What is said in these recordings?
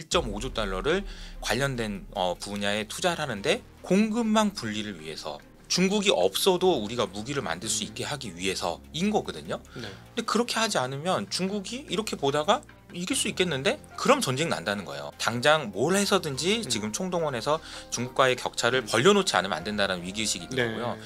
1.5조 달러를 관련된 분야에 투자를 하는데 공급망 분리를 위해서 중국이 없어도 우리가 무기를 만들 수 있게 하기 위해서인 거거든요. 네. 근데 그렇게 하지 않으면 중국이 이렇게 보다가 이길 수 있겠는데? 그럼 전쟁 난다는 거예요. 당장 뭘 해서든지 지금 총동원해서 중국과의 격차를 벌려놓지 않으면 안 된다는 위기의식이 있는 거고요.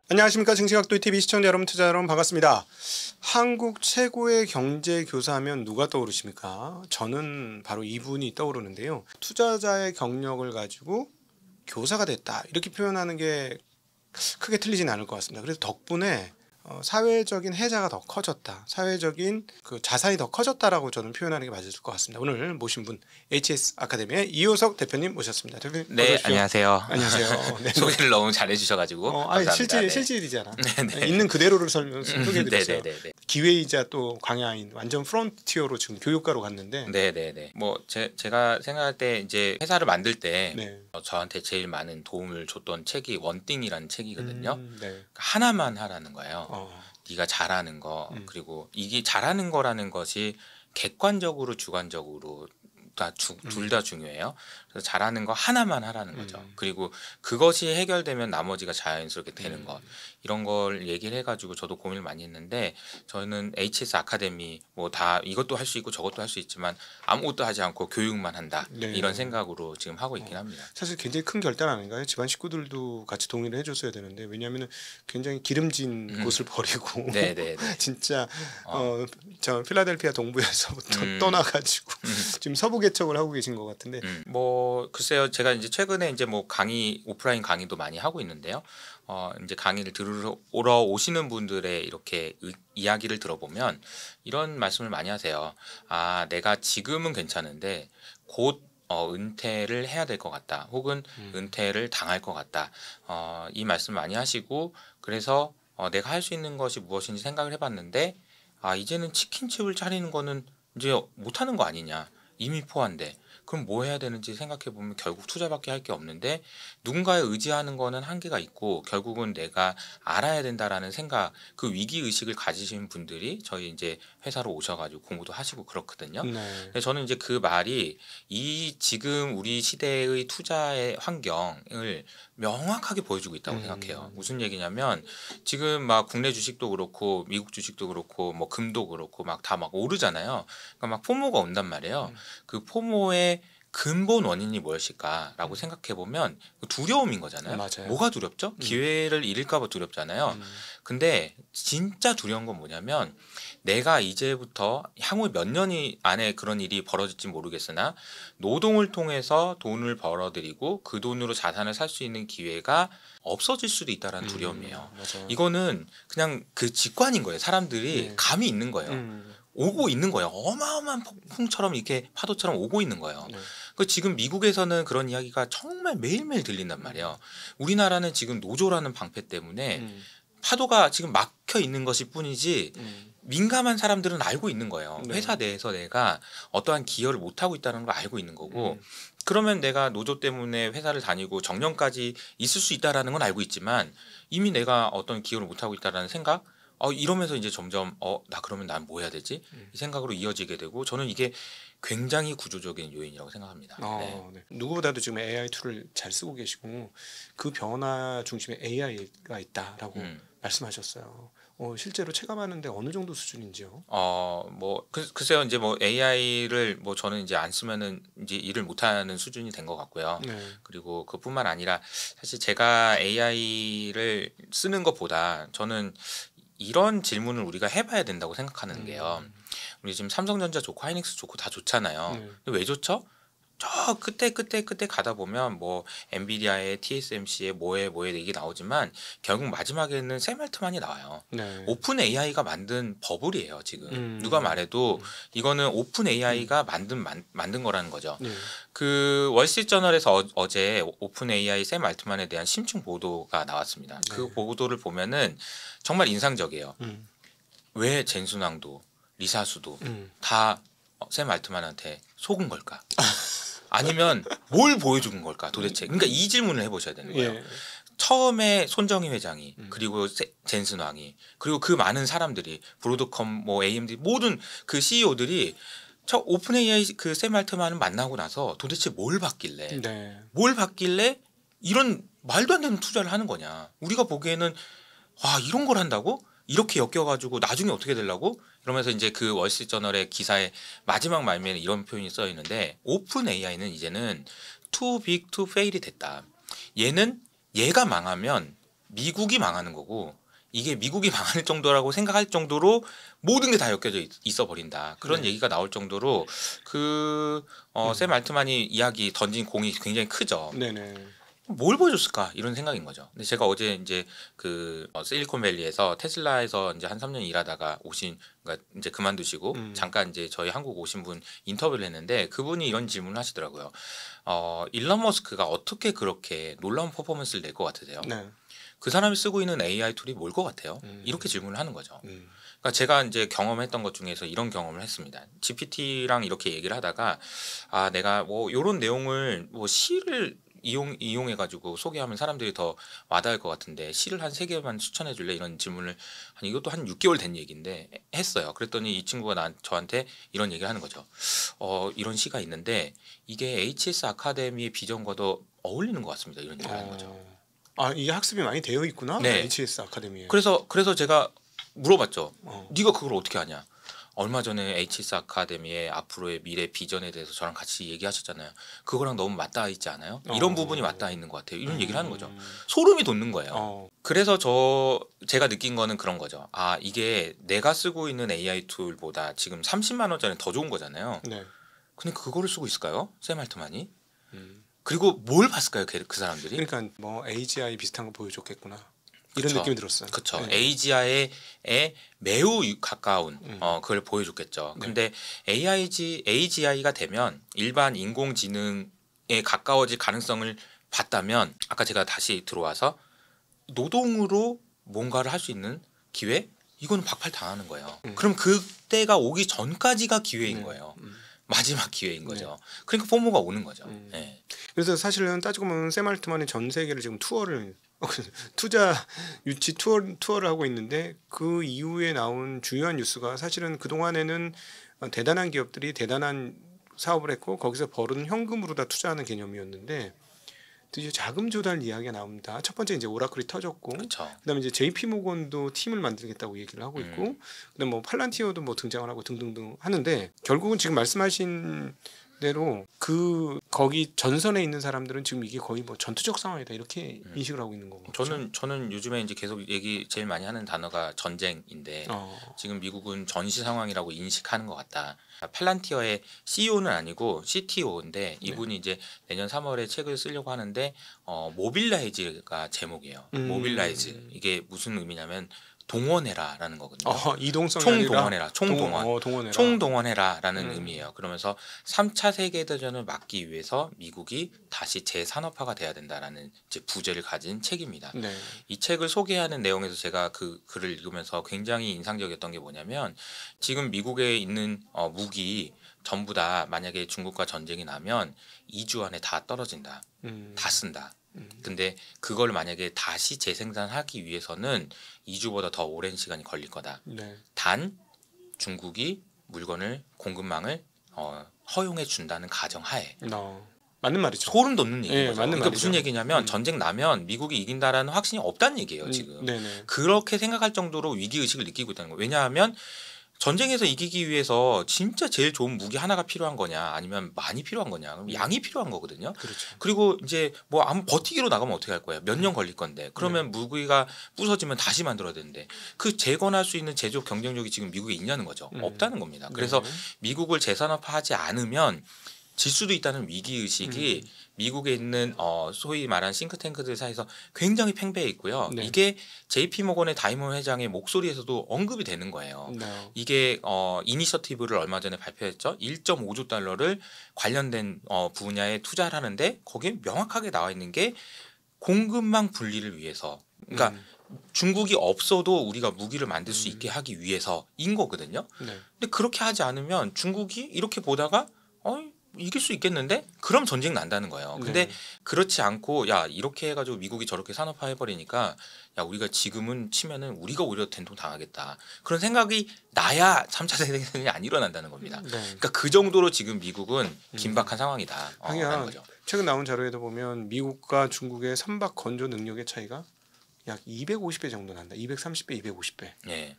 안녕하십니까. 증시각도TV 시청자 여러분, 투자 여러분 반갑습니다. 한국 최고의 경제 교사하면 누가 떠오르십니까? 저는 바로 이분이 떠오르는데요. 투자자의 경력을 가지고 교사가 됐다 이렇게 표현하는 게 크게 틀리진 않을 것 같습니다. 그래서 덕분에 사회적인 혜자가 더 커졌다, 사회적인 그 자산이 더 커졌다라고 저는 표현하는 게 맞을 것 같습니다. 오늘 모신 분 HS 아카데미의 이효석 대표님 모셨습니다. 대표님, 네, 어서 안녕하세요. 안녕하세요. 네. 소개를 너무 잘해주셔가지고 감사합니다. 실제 일이잖아. 네. 있는 그대로를 소개해드렸어요. 네. 기회이자 또 광야인 완전 프론티어로 지금 교육가로 갔는데. 네네네. 뭐 제가 생각할 때 이제 회사를 만들 때 네. 저한테 제일 많은 도움을 줬던 책이 원띵이라는 책이거든요. 네. 하나만 하라는 거예요. 네가 잘하는 거, 그리고 이게 잘하는 거라는 것이 객관적으로 주관적으로 둘 다 중요해요. 그래서 잘하는 거 하나만 하라는 거죠. 그리고 그것이 해결되면 나머지가 자연스럽게 되는 것, 이런 걸 얘기를 해가지고 저도 고민을 많이 했는데, 저는 HS 아카데미 뭐 다 이것도 할 수 있고 저것도 할 수 있지만 아무것도 하지 않고 교육만 한다, 네. 이런 생각으로 지금 하고 있긴 합니다. 사실 굉장히 큰 결단 아닌가요? 집안 식구들도 같이 동의를 해줬어야 되는데, 왜냐하면 굉장히 기름진 곳을 버리고 네네네. 진짜 저 필라델피아 동부에서부터 떠나가지고 지금 서부 개척을 하고 계신 것 같은데. 뭐 글쎄요, 제가 이제 최근에 이제 뭐 강의, 오프라인 강의도 많이 하고 있는데요. 이제 강의를 들으러 오시는 분들의 이렇게 이야기를 들어보면 이런 말씀을 많이 하세요. 아, 내가 지금은 괜찮은데 곧 은퇴를 해야 될 것 같다, 혹은 은퇴를 당할 것 같다, 이 말씀을 많이 하시고, 그래서 내가 할 수 있는 것이 무엇인지 생각을 해봤는데, 아, 이제는 치킨집을 차리는 거는 이제 못하는 거 아니냐, 이미 포함돼. 그럼 뭐 해야 되는지 생각해보면 결국 투자밖에 할 게 없는데, 누군가에 의지하는 거는 한계가 있고 결국은 내가 알아야 된다라는 생각, 그 위기의식을 가지신 분들이 저희 이제 회사로 오셔가지고 공부도 하시고 그렇거든요. 네. 저는 이제 그 말이 이 지금 우리 시대의 투자의 환경을 명확하게 보여주고 있다고 생각해요. 무슨 얘기냐면, 지금 막 국내 주식도 그렇고 미국 주식도 그렇고 뭐 금도 그렇고 막 다 막 오르잖아요. 그러니까 막 포모가 온단 말이에요. 그 포모의 근본 원인이 무엇일까라고 생각해보면 두려움인 거잖아요. 맞아요. 뭐가 두렵죠? 기회를 잃을까 봐 두렵잖아요. 근데 진짜 두려운 건 뭐냐면, 내가 이제부터 향후 몇 년 안에 그런 일이 벌어질지 모르겠으나 노동을 통해서 돈을 벌어들이고 그 돈으로 자산을 살 수 있는 기회가 없어질 수도 있다라는 두려움이에요. 맞아요. 이거는 그냥 그 직관인 거예요. 사람들이 감이 있는 거예요. 오고 있는 거예요. 어마어마한 폭풍처럼 이렇게 파도처럼 오고 있는 거예요. 그 지금 미국에서는 그런 이야기가 정말 매일매일 들린단 말이에요. 우리나라는 지금 노조라는 방패 때문에 파도가 지금 막혀 있는 것일 뿐이지 민감한 사람들은 알고 있는 거예요. 회사 내에서 내가 어떠한 기여를 못하고 있다는 걸 알고 있는 거고, 그러면 내가 노조 때문에 회사를 다니고 정년까지 있을 수 있다는 건 알고 있지만, 이미 내가 어떤 기여를 못하고 있다는 생각, 이러면서 이제 점점 나 그러면 난 뭐 해야 되지? 이 생각으로 이어지게 되고, 저는 이게 굉장히 구조적인 요인이라고 생각합니다. 네. 누구보다도 지금 AI 툴을 잘 쓰고 계시고 그 변화 중심에 AI가 있다라고 말씀하셨어요. 실제로 체감하는데 어느 정도 수준인지요? 뭐 글쎄요, 이제 뭐 AI를 뭐 저는 이제 안 쓰면은 이제 일을 못하는 수준이 된 것 같고요. 그리고 그뿐만 아니라 사실 제가 AI를 쓰는 것보다 저는 이런 질문을 우리가 해봐야 된다고 생각하는 게요. 우리 지금 삼성전자 좋고 하이닉스 좋고 다 좋잖아요. 근데 왜 좋죠? 저 끝에 가다 보면 뭐 엔비디아의 TSMC의 뭐에 이게 나오지만 결국 마지막에는 샘 알트만이 나와요. 오픈 AI가 만든 버블이에요 지금. 누가 말해도 이거는 오픈 AI가 만든 거라는 거죠. 그 월스트리트저널에서 어제 오픈 AI 샘 알트만에 대한 심층 보도가 나왔습니다. 그 보도를 보면은 정말 인상적이에요. 왜 젠순왕도 리사수도 음. 다 샘 알트만한테 속은 걸까? 아니면 뭘 보여준 걸까 도대체? 그러니까 이 질문을 해보셔야 되는 거예요. 예. 처음에 손정희 회장이 그리고 젠슨 왕이 그리고 그 많은 사람들이 브로드컴 뭐 AMD 모든 그 CEO들이 저 오픈 AI 그 샘 알트만을 만나고 나서 도대체 뭘 봤길래 네. 이런 말도 안 되는 투자를 하는 거냐? 우리가 보기에는 와 이런 걸 한다고? 이렇게 엮여가지고 나중에 어떻게 되려고? 이러면서 이제 그 월스트리트저널의 기사의 마지막 말면에 이런 표현이 써 있는데 오픈 AI는 이제는 too big to fail이 됐다. 얘가 망하면 미국이 망하는 거고 이게 미국이 망할 정도라고 생각할 정도로 모든 게 다 엮여져 있어 버린다. 그런 네. 얘기가 나올 정도로 샘 알트만이 이야기 던진 공이 굉장히 크죠. 네네. 뭘 보여줬을까 이런 생각인 거죠. 근데 제가 어제 이제 그 실리콘밸리에서 테슬라에서 이제 한 3년 일하다가 그러니까 이제 그만두시고 잠깐 이제 저희 한국 오신 분 인터뷰를 했는데 그분이 이런 질문을 하시더라고요. 일론 머스크가 어떻게 그렇게 놀라운 퍼포먼스를 낼 것 같으세요? 네. 그 사람이 쓰고 있는 AI 툴이 뭘 것 같아요? 이렇게 질문을 하는 거죠. 그러니까 제가 이제 경험했던 것 중에서 이런 경험을 했습니다. GPT랑 이렇게 얘기를 하다가 내가 뭐 이런 내용을 뭐 시를 이용해 가지고 소개하면 사람들이 더 와닿을 것 같은데 시를 한 3개만 추천해 줄래 이런 질문을 이것도 한 6개월 된 얘기인데 했어요. 그랬더니 이 친구가 저한테 이런 얘기를 하는 거죠. 이런 시가 있는데 이게 HS 아카데미의 비전과도 어울리는 것 같습니다. 이런 얘기를 하는 거죠. 이게 학습이 많이 되어 있구나. 네. HS 아카데미에. 그래서 제가 물어봤죠. 어. 네가 그걸 어떻게 아냐? 얼마 전에 HS 아카데미의 앞으로의 미래 비전에 대해서 저랑 같이 얘기하셨잖아요. 그거랑 너무 맞닿아 있지 않아요? 이런 부분이 맞닿아 있는 것 같아요. 이런 얘기를 하는 거죠. 소름이 돋는 거예요. 그래서 제가 느낀 거는 그런 거죠. 이게 내가 쓰고 있는 AI 툴보다 지금 30만 원짜리 더 좋은 거잖아요. 네. 근데 그거를 쓰고 있을까요? 샘 알트만이? 그리고 뭘 봤을까요? 그 사람들이? 그러니까 뭐 AGI 비슷한 거 보여줬겠구나. 이런 그쵸. 느낌이 들었어요. 그렇죠. 네. AGI에 매우 가까운 그걸 보여줬겠죠. 근데 AGI가 되면 일반 인공지능에 가까워질 가능성을 봤다면 아까 제가 다시 들어와서 노동으로 뭔가를 할 수 있는 기회? 이거는 박탈 당하는 거예요. 그럼 그때가 오기 전까지가 기회인 거예요. 마지막 기회인 거죠. 그러니까 포모가 오는 거죠. 네. 그래서 사실은 따지고 보면 샘 알트만이 전 세계를 지금 투자 유치 투어를 하고 있는데 그 이후에 나온 주요한 뉴스가 사실은 그 동안에는 대단한 기업들이 대단한 사업을 했고 거기서 벌은 현금으로 다 투자하는 개념이었는데 드디어 자금 조달 이야기가 나옵니다. 첫 번째 이제 오라클이 터졌고, 그렇죠. 그다음에 이제 JP 모건도 팀을 만들겠다고 얘기를 하고 있고, 그다음 뭐 팔란티어도 뭐 등장을 하고 등등등 하는데 결국은 지금 말씀하신 대로 거기 전선에 있는 사람들은 지금 이게 거의 뭐 전투적 상황이다 이렇게 인식을 하고 있는 거고. 저는 요즘에 이제 계속 제일 많이 하는 단어가 전쟁인데 지금 미국은 전시 상황이라고 인식하는 것 같다. 팔란티어의 CEO는 아니고 CTO인데 이분이 이제 내년 3월에 책을 쓰려고 하는데 모빌라이즈가 제목이에요. 모빌라이즈 이게 무슨 의미냐면 동원해라라는 거거든요. 이동성이 총동원해라. 동원해라. 총동원해라라는 의미예요. 그러면서 3차 세계대전을 막기 위해서 미국이 다시 재산업화가 돼야 된다라는 이제 부제를 가진 책입니다. 네. 이 책을 소개하는 내용에서 제가 그 글을 읽으면서 굉장히 인상적이었던 게 뭐냐면 지금 미국에 있는 무기 전부 다 만약에 중국과 전쟁이 나면 2주 안에 다 떨어진다. 다 쓴다. 근데 그걸 만약에 다시 재생산하기 위해서는 2주보다 더 오랜 시간이 걸릴 거다. 네. 단 중국이 물건을 공급망을 허용해 준다는 가정하에 맞는 말이죠. 소름 돋는 얘기죠. 맞는 그러니까 말이죠. 무슨 얘기냐면 전쟁 나면 미국이 이긴다라는 확신이 없다는 얘기예요. 지금 네네. 그렇게 생각할 정도로 위기 의식을 느끼고 있다는 거예요. 왜냐하면 전쟁에서 이기기 위해서 진짜 제일 좋은 무기 하나가 필요한 거냐 아니면 많이 필요한 거냐 그럼 양이 필요한 거거든요. 그렇죠. 그리고 이제 뭐 버티기로 나가면 어떻게 할 거야? 몇 년 걸릴 건데 그러면 무기가 부서지면 다시 만들어야 되는데 그 재건할 수 있는 제조업 경쟁력이 지금 미국에 있냐는 거죠. 없다는 겁니다. 그래서 미국을 재산업화하지 않으면 질 수도 있다는 위기 의식이 미국에 있는 소위 말하는 싱크탱크들 사이에서 굉장히 팽배해 있고요. 네. 이게 JP 모건의 다이먼 회장의 목소리에서도 언급이 되는 거예요. 네. 이게 이니셔티브를 얼마 전에 발표했죠. 1.5조 달러를 관련된 분야에 투자를 하는데 거기에 명확하게 나와 있는 게 공급망 분리를 위해서. 그러니까 중국이 없어도 우리가 무기를 만들 수 있게 하기 위해서인 거거든요. 네. 근데 그렇게 하지 않으면 중국이 이렇게 보다가 이길 수 있겠는데? 그럼 전쟁 난다는 거예요. 근데 네. 그렇지 않고 야 이렇게 해가지고 미국이 저렇게 산업화 해버리니까 야 우리가 지금은 치면은 우리가 오히려 된통 당하겠다. 그런 생각이 나야 3차 세계대전이 안 일어난다는 겁니다. 네. 그러니까 그 정도로 지금 미국은 긴박한 상황이다. 하긴 라는 거죠. 최근 나온 자료에도 보면 미국과 중국의 선박 건조 능력의 차이가 약 250배 정도 난다. 230배, 250배. 예.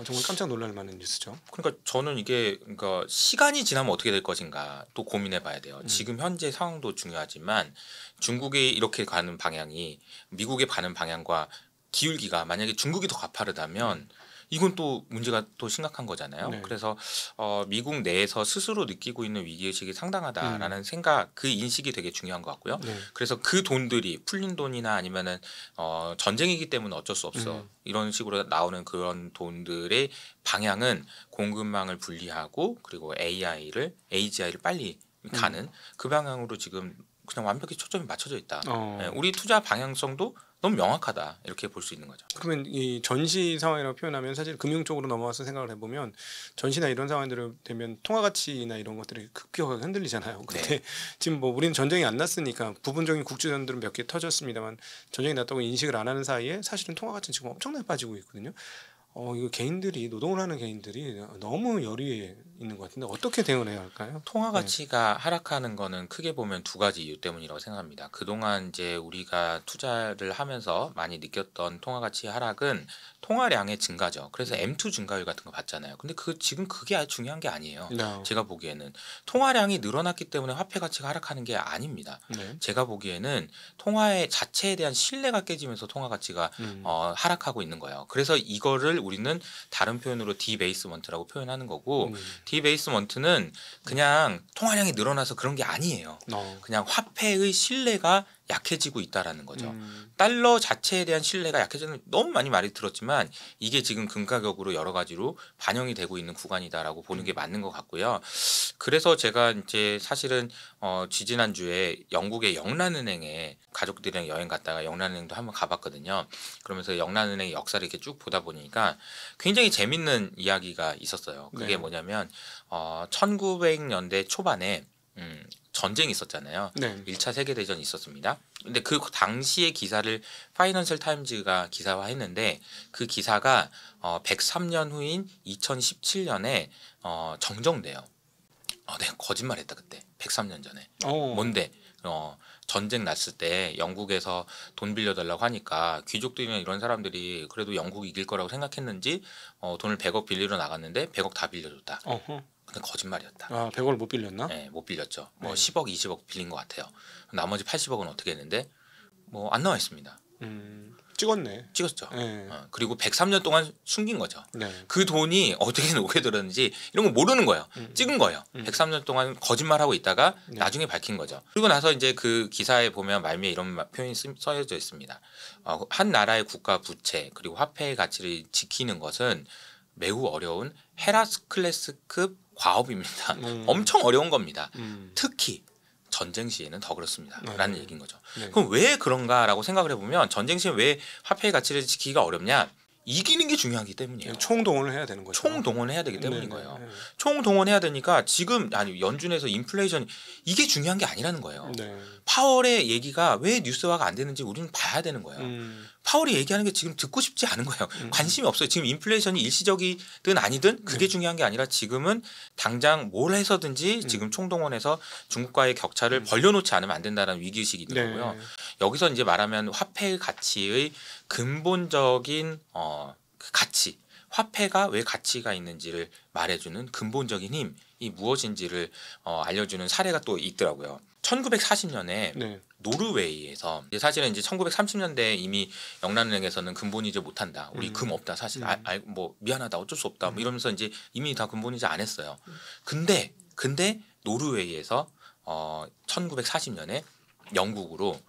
정말 깜짝 놀랄 만한 뉴스죠. 그러니까 저는 이게 그러니까 시간이 지나면 어떻게 될 것인가 또 고민해봐야 돼요. 지금 현재 상황도 중요하지만 중국이 이렇게 가는 방향이 미국의 가는 방향과 기울기가 만약에 중국이 더 가파르다면 이건 또 문제가 또 심각한 거잖아요. 네. 그래서 미국 내에서 스스로 느끼고 있는 위기의식이 상당하다라는 생각, 그 인식이 되게 중요한 것 같고요. 네. 그래서 그 돈들이 풀린 돈이나 아니면은 전쟁이기 때문에 어쩔 수 없어 이런 식으로 나오는 그런 돈들의 방향은 공급망을 분리하고 그리고 AGI를 빨리 가는 그 방향으로 지금 그냥 완벽히 초점이 맞춰져 있다. 예, 우리 투자 방향성도 너무 명확하다 이렇게 볼 수 있는 거죠. 그러면 이 전시 상황이라고 표현하면 사실 금융 쪽으로 넘어와서 생각을 해보면 전시나 이런 상황들을 되면 통화 가치나 이런 것들이 급격하게 흔들리잖아요. 근데 지금 뭐 우리는 전쟁이 안 났으니까 부분적인 국제전들은 몇 개 터졌습니다만 전쟁이 났다고 인식을 안 하는 사이에 사실은 통화 가치는 지금 엄청나게 빠지고 있거든요. 이거 개인들이 노동을 하는 개인들이 너무 열의에 있는 것 같은데 어떻게 대응을 해야 할까요? 통화 가치가 하락하는 거는 크게 보면 두 가지 이유 때문이라고 생각합니다. 그동안 이제 우리가 투자를 하면서 많이 느꼈던 통화 가치 하락은 통화량의 증가죠. 그래서 M2 증가율 같은 거 봤잖아요. 근데 지금 그게 아주 중요한 게 아니에요. 네. 제가 보기에는 통화량이 늘어났기 때문에 화폐 가치가 하락하는 게 아닙니다. 네. 제가 보기에는 통화의 자체에 대한 신뢰가 깨지면서 통화 가치가 하락하고 있는 거예요. 그래서 이거를 우리는 다른 표현으로 디베이스먼트라고 표현하는 거고 디베이스먼트는 그냥 통화량이 늘어나서 그런 게 아니에요. 그냥 화폐의 신뢰가 약해지고 있다라는 거죠. 달러 자체에 대한 신뢰가 약해지는 너무 많이 말이 들었지만 이게 지금 금가격으로 여러 가지로 반영이 되고 있는 구간이다라고 보는 게 맞는 것 같고요. 그래서 제가 이제 사실은 지지난주에 영국의 영란은행에 가족들이랑 여행 갔다가 영란은행도 한번 가봤거든요. 그러면서 영란은행의 역사를 이렇게 쭉 보다 보니까 굉장히 재밌는 이야기가 있었어요. 그게 뭐냐면 1900년대 초반에 전쟁이 있었잖아요. 네. 1차 세계대전이 있었습니다. 근데 그 당시의 기사를 파이낸셜 타임즈가 기사화했는데 그 기사가 103년 후인 2017년에 정정돼요. 내가 거짓말했다 그때. 103년 전에. 뭔데? 전쟁 났을 때 영국에서 돈 빌려달라고 하니까 귀족들이나 이런 사람들이 그래도 영국이 이길 거라고 생각했는지 돈을 100억 빌리러 나갔는데 100억 다 빌려줬다. 근데 거짓말이었다. 100억을 못 빌렸나? 네, 못 빌렸죠. 뭐 10억, 20억 빌린 것 같아요. 나머지 80억은 어떻게 했는데 뭐 안 나와 있습니다. 찍었네. 찍었죠. 네. 그리고 103년 동안 숨긴 거죠. 네. 그 돈이 어떻게 녹게 들었는지 이런 거 모르는 거예요. 찍은 거예요. 103년 동안 거짓말하고 있다가 나중에 밝힌 거죠. 그리고 나서 이제 그 기사에 보면 말미에 이런 표현이 써져 있습니다. 한 나라의 국가 부채 그리고 화폐의 가치를 지키는 것은 매우 어려운 헤라스클레스급 과업입니다. 엄청 어려운 겁니다. 특히 전쟁 시에는 더 그렇습니다. 라는 얘기인 거죠. 그럼 왜 그런가라고 생각을 해보면 전쟁 시에 왜 화폐의 가치를 지키기가 어렵냐? 이기는 게 중요하기 때문이에요. 총동원을 해야 되는 거죠. 총동원을 해야 되기 때문인 거예요. 총동원해야 되니까 지금 연준에서 인플레이션 이게 중요한 게 아니라는 거예요. 파월의 얘기가 왜 뉴스화가 안 되는지 우리는 봐야 되는 거예요. 파월이 얘기하는 게 지금 듣고 싶지 않은 거예요. 관심이 없어요. 지금 인플레이션이 일시적이든 아니든 그게 중요한 게 아니라 지금은 당장 뭘 해서든지 지금 총동원해서 중국과의 격차를 벌려놓지 않으면 안 된다는 위기의식이 있는 거고요. 여기서 이제 말하면 화폐의 가치의 근본적인 그 가치, 화폐가 왜 가치가 있는지를 말해주는 근본적인 힘이 무엇인지를 알려주는 사례가 또 있더라고요. 1940년에 노르웨이에서 사실은 이제 1930년대에 이미 영란은행에서는 근본이자 못한다. 우리 금 없다. 사실 뭐 미안하다. 어쩔 수 없다. 뭐 이러면서 이제 이미 다 근본이자 안 했어요. 근데 노르웨이에서 1940년에 영국으로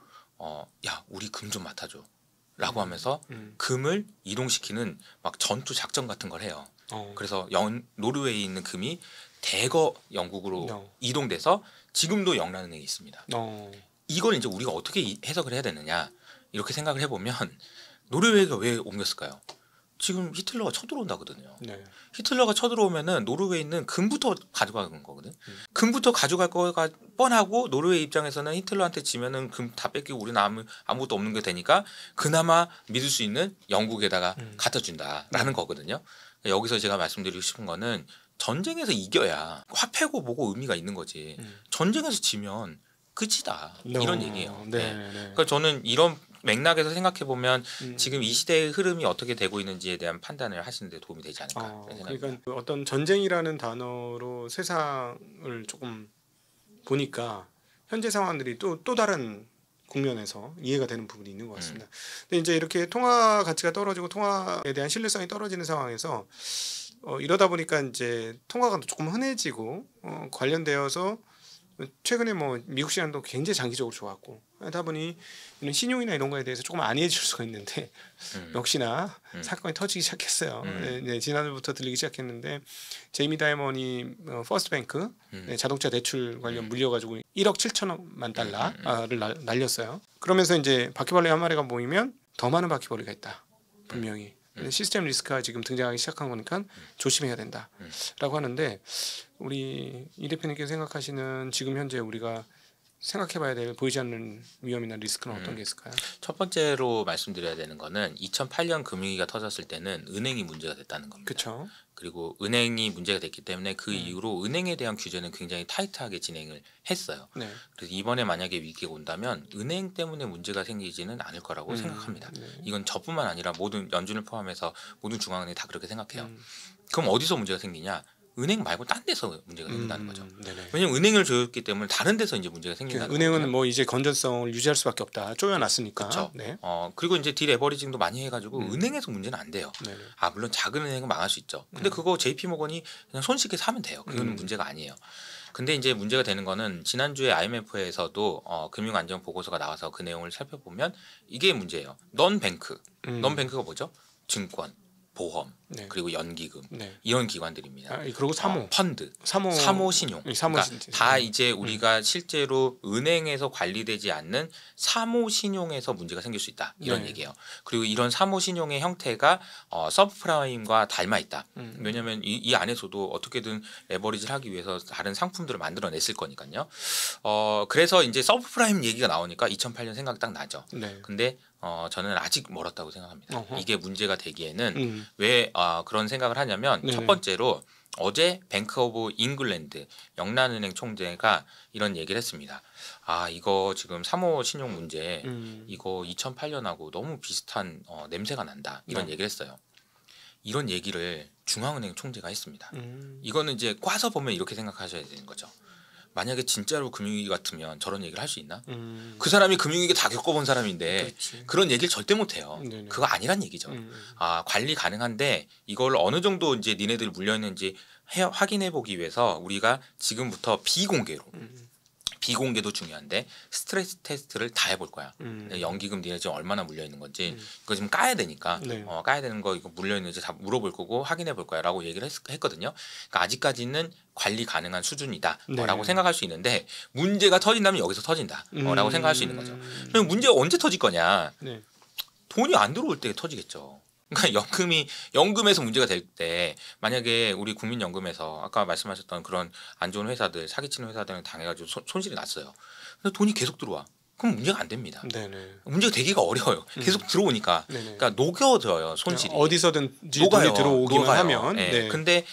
야 우리 금 좀 맡아줘. 라고 하면서 금을 이동시키는 막 전투 작전 같은 걸 해요. 그래서 노르웨이에 있는 금이 대거 영국으로 이동돼서 지금도 영란은행에 있습니다. 이걸 이제 우리가 어떻게 해석을 해야 되느냐 이렇게 생각을 해보면 노르웨이가 왜 옮겼을까요? 지금 히틀러가 쳐들어온다거든요. 네. 히틀러가 쳐들어오면은 노르웨이는 금부터 가져가는 거거든. 금부터 가져갈 거가 뻔하고 노르웨이 입장에서는 히틀러한테 지면은 금 다 뺏기고 우리는 아무것도 없는 게 되니까 그나마 믿을 수 있는 영국에다가 갖다 준다라는 거거든요. 여기서 제가 말씀드리고 싶은 거는 전쟁에서 이겨야 화폐고 뭐고 의미가 있는 거지. 전쟁에서 지면 끝이다. 이런 얘기예요. 네. 네. 네. 그러니까 저는 이런 맥락에서 생각해 보면 지금 이 시대의 흐름이 어떻게 되고 있는지에 대한 판단을 하시는 데 도움이 되지 않을까 생각합니다. 그러니까 그 어떤 전쟁이라는 단어로 세상을 조금 보니까 현재 상황들이 또 다른 국면에서 이해가 되는 부분이 있는 것 같습니다. 근데 이제 이렇게 통화 가치가 떨어지고 통화에 대한 신뢰성이 떨어지는 상황에서 이러다 보니까 이제 통화가 조금 흔해지고 관련되어서 최근에 뭐 미국 시장도 굉장히 장기적으로 좋았고 하다 보니 이런 신용이나 이런 거에 대해서 조금 안이해질 수가 있는데 역시나 사건이 터지기 시작했어요. 네, 지난주부터 들리기 시작했는데 제이미 다이먼이 퍼스트뱅크 자동차 대출 관련 물려가지고 1억 7천만 달러를 날렸어요. 그러면서 이제 바퀴벌레 한 마리가 모이면 더 많은 바퀴벌레가 있다. 분명히. 시스템 리스크가 지금 등장하기 시작한 거니까 조심해야 된다라고 하는데 우리 이 대표님께서 생각하시는 지금 현재 우리가 생각해봐야 될 보이지 않는 위험이나 리스크는 어떤 게 있을까요? 첫 번째로 말씀드려야 되는 거는 2008년 금융위기가 터졌을 때는 은행이 문제가 됐다는 겁니다. 그렇죠. 그리고 은행이 문제가 됐기 때문에 그 이후로 은행에 대한 규제는 굉장히 타이트하게 진행을 했어요. 네. 그래서 이번에 만약에 위기가 온다면 은행 때문에 문제가 생기지는 않을 거라고 생각합니다. 네. 이건 저뿐만 아니라 모든 연준을 포함해서 모든 중앙은행이 다 그렇게 생각해요. 그럼 어디서 문제가 생기냐? 은행 말고 딴 데서 문제가 생긴다는 거죠. 네네. 왜냐면 은행을 조였기 때문에 다른 데서 이제 문제가 생긴다는 은행은 거거든요. 뭐 이제 건전성을 유지할 수밖에 없다. 쪼여놨으니까. 그렇죠. 네. 그리고 이제 딜에버리징도 많이 해가지고 은행에서 문제는 안 돼요. 네네. 물론 작은 은행은 망할 수 있죠. 근데 그거 JP 모건이 그냥 손쉽게 사면 돼요. 그거는 문제가 아니에요. 근데 이제 문제가 되는 거는 지난주에 IMF에서도 금융안정 보고서가 나와서 그 내용을 살펴보면 이게 문제예요. 넌뱅크가 뭐죠? 증권, 보험, 네. 그리고 연기금 네. 이런 기관들입니다. 그리고 사모. 펀드, 사모 신용. 사모 그러니까 신용. 다 이제 우리가 실제로 은행에서 관리되지 않는 사모 신용에서 문제가 생길 수 있다. 이런 네. 얘기예요. 그리고 이런 사모 신용의 형태가 서브프라임과 닮아 있다. 왜냐하면 이 안에서도 어떻게든 레버리지를 하기 위해서 다른 상품들을 만들어냈을 거니까요. 그래서 이제 서브프라임 얘기가 나오니까 2008년 생각이 딱 나죠. 네. 근데 저는 아직 멀었다고 생각합니다. 어허. 이게 문제가 되기에는 왜 그런 생각을 하냐면 네네. 첫 번째로 어제 뱅크 오브 잉글랜드 영란은행 총재가 이런 얘기를 했습니다. 이거 지금 사모 신용 문제 이거 2008년하고 너무 비슷한 냄새가 난다. 이런 얘기를 했어요. 이런 얘기를 중앙은행 총재가 했습니다. 이거는 이제 꽈서 보면 이렇게 생각하셔야 되는 거죠. 만약에 진짜로 금융위기 같으면 저런 얘기를 할 수 있나? 그 사람이 금융위기 다 겪어본 사람인데 그렇지. 그런 얘기를 절대 못해요. 네네. 그거 아니란 얘기죠. 관리 가능한데 이걸 어느 정도 이제 니네들 물려있는지 확인해 보기 위해서 우리가 지금부터 비공개도 중요한데 스트레스 테스트를 다 해볼 거야. 연기금 니네 지금 얼마나 물려 있는 건지 이거 지금 까야 되니까 네. 까야 되는 거 이거 물려 있는지 다 물어볼 거고 확인해 볼 거야라고 얘기를 했거든요. 그러니까 아직까지는 관리 가능한 수준이다라고 네. 생각할 수 있는데 문제가 터진다면 여기서 터진다라고 생각할 수 있는 거죠. 그럼 문제가 언제 터질 거냐? 네. 돈이 안 들어올 때 터지겠죠. 그러니까 연금에서 문제가 될 때 만약에 우리 국민연금에서 아까 말씀하셨던 그런 안 좋은 회사들 사기치는 회사들은 당해가지고 손실이 났어요. 근데 돈이 계속 들어와. 그럼 문제가 안 됩니다. 네네. 문제가 되기가 어려워요. 계속 들어오니까. 네네. 그러니까 녹여져요 손실이. 어디서든 녹아요. 돈이 들어오기만 녹아요. 하면. 네. 네. 근데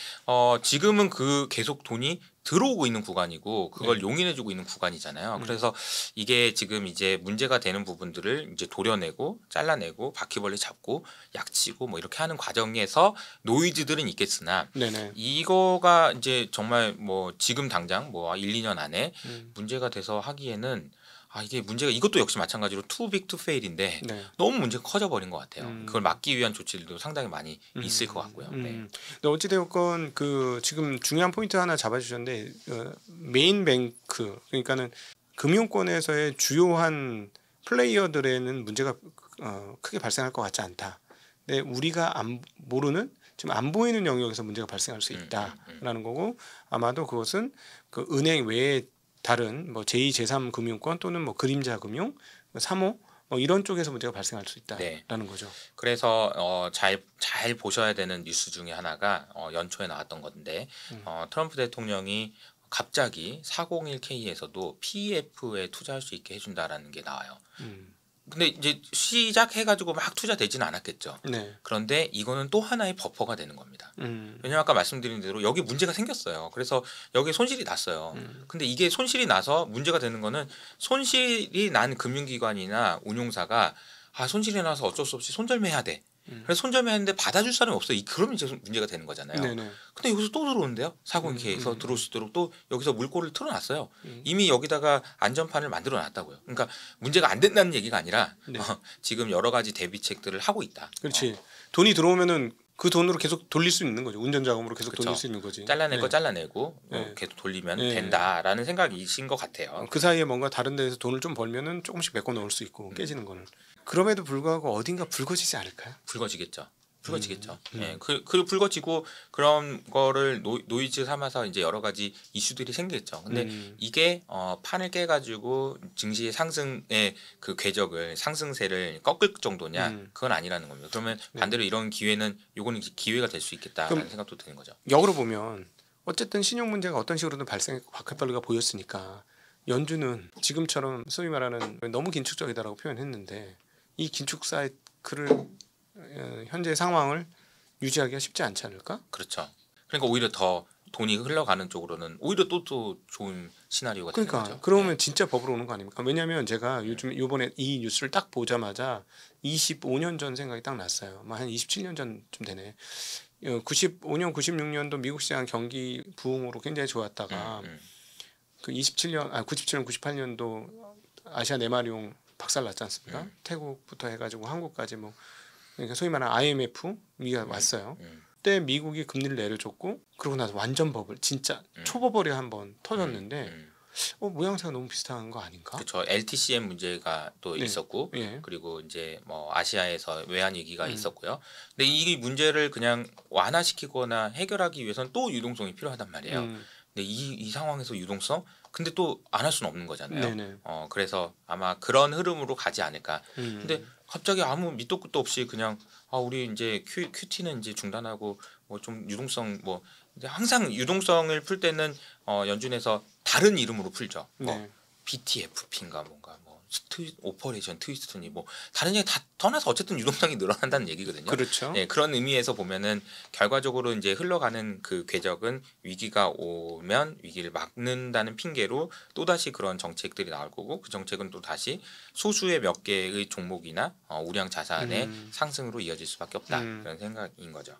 지금은 그 계속 돈이 들어오고 있는 구간이고 그걸 용인해주고 있는 구간이잖아요. 그래서 이게 지금 이제 문제가 되는 부분들을 이제 도려내고 잘라내고 바퀴벌레 잡고 약치고 뭐 이렇게 하는 과정에서 노이즈들은 있겠으나 네네. 이거가 이제 정말 뭐 지금 당장 뭐 1, 2년 안에 문제가 돼서 하기에는 이게 문제가 이것도 역시 마찬가지로 too big to fail인데 네. 너무 문제가 커져버린 것 같아요. 그걸 막기 위한 조치들도 상당히 많이 있을 것 같고요. 네. 근데 어찌되었건 그 지금 중요한 포인트 하나 잡아주셨는데 메인 뱅크 그러니까는 금융권에서의 주요한 플레이어들에는 문제가 크게 발생할 것 같지 않다. 근데 우리가 모르는 지금 안 보이는 영역에서 문제가 발생할 수 있다라는 거고 아마도 그것은 그 은행 외에 다른 뭐 제2, 제3 금융권 또는 뭐 그림자 금융, 사모 이런 쪽에서 문제가 발생할 수 네. 있다라는 거죠. 그래서 잘 보셔야 되는 뉴스 중에 하나가 연초에 나왔던 건데 트럼프 대통령이 갑자기 401k에서도 PEF에 투자할 수 있게 해준다라는 게 나와요. 근데 이제 시작해가지고 막 투자되지는 않았겠죠. 네. 그런데 이거는 또 하나의 버퍼가 되는 겁니다. 왜냐면 아까 말씀드린 대로 여기 문제가 생겼어요. 그래서 여기에 손실이 났어요. 근데 이게 손실이 나서 문제가 되는 거는 손실이 난 금융기관이나 운용사가 손실이 나서 어쩔 수 없이 손절매해야 돼. 그래서 손절매했는데 받아줄 사람이 없어요. 그러면 이제 문제가 되는 거잖아요. 네네. 근데 여기서 또 들어오는데요. 401k에서 들어올 수 있도록 또 여기서 물꼬를 틀어놨어요. 이미 여기다가 안전판을 만들어 놨다고요. 그러니까 문제가 안 된다는 얘기가 아니라 네. 지금 여러 가지 대비책들을 하고 있다. 그렇지. 돈이 들어오면은 그 돈으로 계속 돌릴 수 있는 거죠. 운전 자금으로 계속 그쵸. 돌릴 수 있는 거지. 잘라낼 네. 거 잘라내고 네. 계속 돌리면 네. 된다라는 생각이신 것 같아요. 그 사이에 뭔가 다른 데에서 돈을 좀 벌면은 조금씩 메꿔 넣을 수 있고 깨지는 거는. 그럼에도 불구하고 어딘가 붉어지지 않을까요? 붉어지겠죠. 예, 그 붉어지고 그런 거를 노이즈 삼아서 이제 여러 가지 이슈들이 생기겠죠. 근데 이게 판을 깨가지고 증시의 상승의 그 궤적을 상승세를 꺾을 정도냐 그건 아니라는 겁니다. 그러면 반대로 이런 기회는 요거는 기회가 될 수 있겠다라는 생각도 드는 거죠. 역으로 보면 어쨌든 신용 문제가 어떤 식으로든 발생했고 바퀴벌레가 보였으니까 연준은 지금처럼 소위 말하는 너무 긴축적이다라고 표현했는데 이 긴축 사이클을 현재 상황을 유지하기가 쉽지 않지 않을까? 그렇죠. 그러니까 오히려 더 돈이 흘러가는 쪽으로는 오히려 또 좋은 시나리오가 되는 그러니까 거죠. 그러면 진짜 법으로 오는 거 아닙니까? 왜냐하면 제가 요즘 이번에 이 뉴스를 딱 보자마자 25년 전 생각이 딱 났어요. 한 27년 전쯤 되네. 95년, 96년도 미국 시장 경기 부흥으로 굉장히 좋았다가 그 97년, 98년도 아시아 네마리옹 박살났지 않습니까? 태국부터 해가지고 한국까지 뭐 그러니까 소위 말하는 IMF 위기가 왔어요. 그때 미국이 금리를 내려줬고 그러고 나서 완전 버블 진짜 초버블이 한번 터졌는데 모양새가 너무 비슷한 거 아닌가? 그렇죠. LTCM 문제가 또 네. 있었고 예. 그리고 이제 뭐 아시아에서 외환 위기가 있었고요. 근데 이 문제를 그냥 완화시키거나 해결하기 위해서는 또 유동성이 필요하단 말이에요. 근데 이 상황에서 유동성 근데 또 안 할 수는 없는 거잖아요. 네네. 그래서 아마 그런 흐름으로 가지 않을까. 근데 갑자기 아무 밑도 끝도 없이 그냥 우리 이제 QT는 이제 중단하고 뭐 좀 유동성 뭐 이제 항상 유동성을 풀 때는 연준에서 다른 이름으로 풀죠. 네. BTFP인가 뭔가 뭐 오퍼레이션 트위스트니 뭐 다른 얘기 다 떠나서 어쨌든 유동성이 늘어난다는 얘기거든요. 그렇죠. 네, 그런 의미에서 보면은 결과적으로 이제 흘러가는 그 궤적은 위기가 오면 위기를 막는다는 핑계로 또 다시 그런 정책들이 나올 거고 그 정책은 또 다시 소수의 몇 개의 종목이나 우량 자산의 상승으로 이어질 수밖에 없다 그런 생각인 거죠.